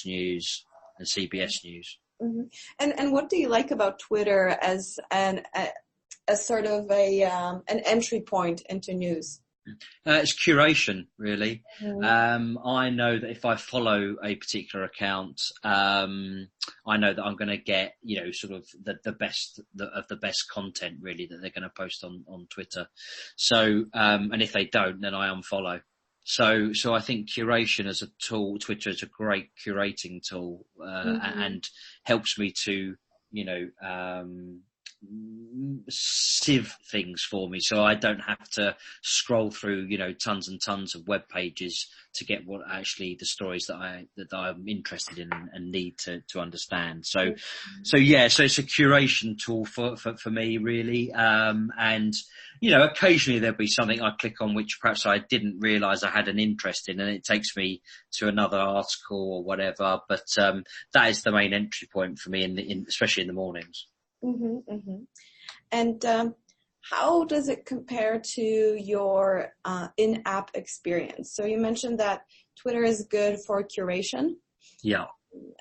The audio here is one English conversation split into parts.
News and CBS News. Mm-hmm. And what do you like about Twitter as sort of an entry point into news? It's curation, really. Mm-hmm. I know that if I follow a particular account, I know that I'm going to get, sort of the best of the best content, really, that they're going to post on Twitter. So, and if they don't, then I unfollow. So I think curation as a tool, Twitter is a great curating tool, and helps me to, sieve things for me, so I don't have to scroll through tons and tons of web pages to get what actually the stories that I'm interested in and need to understand. So it's a curation tool for me, really. And occasionally there'll be something I click on which perhaps I didn't realize I had an interest in, and it takes me to another article or whatever, but that is the main entry point for me especially in the mornings. Mm-hmm, mm-hmm. And how does it compare to your in-app experience? So you mentioned that Twitter is good for curation. Yeah.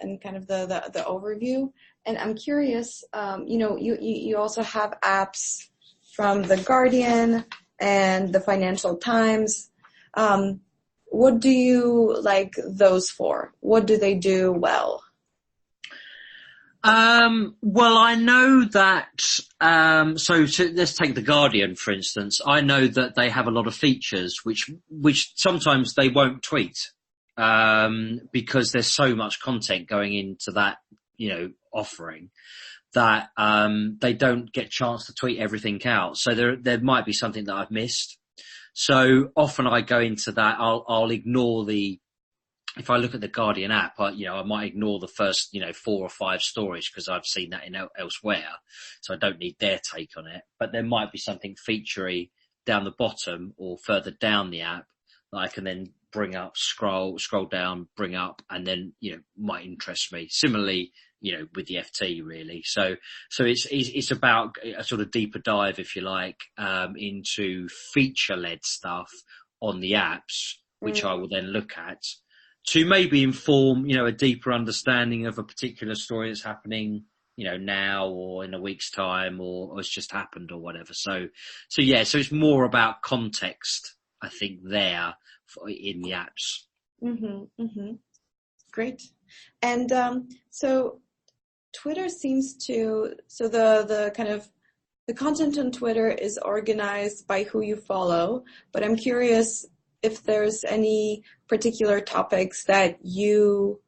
And kind of the overview. And I'm curious, you also have apps from The Guardian and the Financial Times. What do you like those for? What do they do well? Well, I know that, let's take The Guardian, for instance. I know that they have a lot of features which sometimes they won't tweet, because there's so much content going into that, offering that, they don't get a chance to tweet everything out. So there might be something that I've missed. So often I go into that, I'll ignore if I look at the Guardian app, I might ignore the first, 4 or 5 stories because I've seen that elsewhere. So I don't need their take on it. But there might be something featurey down the bottom or further down the app that I can then bring up, scroll down, bring up, and then, might interest me. Similarly, with the FT, really. So it's about a sort of deeper dive, if you like, into feature-led stuff on the apps, which I will then look at, to maybe inform, a deeper understanding of a particular story that's happening, now or in a week's time or has just happened or whatever. So it's more about context, I think, there in the apps. Mm-hmm, mm-hmm. Great. And so Twitter seems to, the kind of the content on Twitter is organized by who you follow, but I'm curious if there's any particular topics that you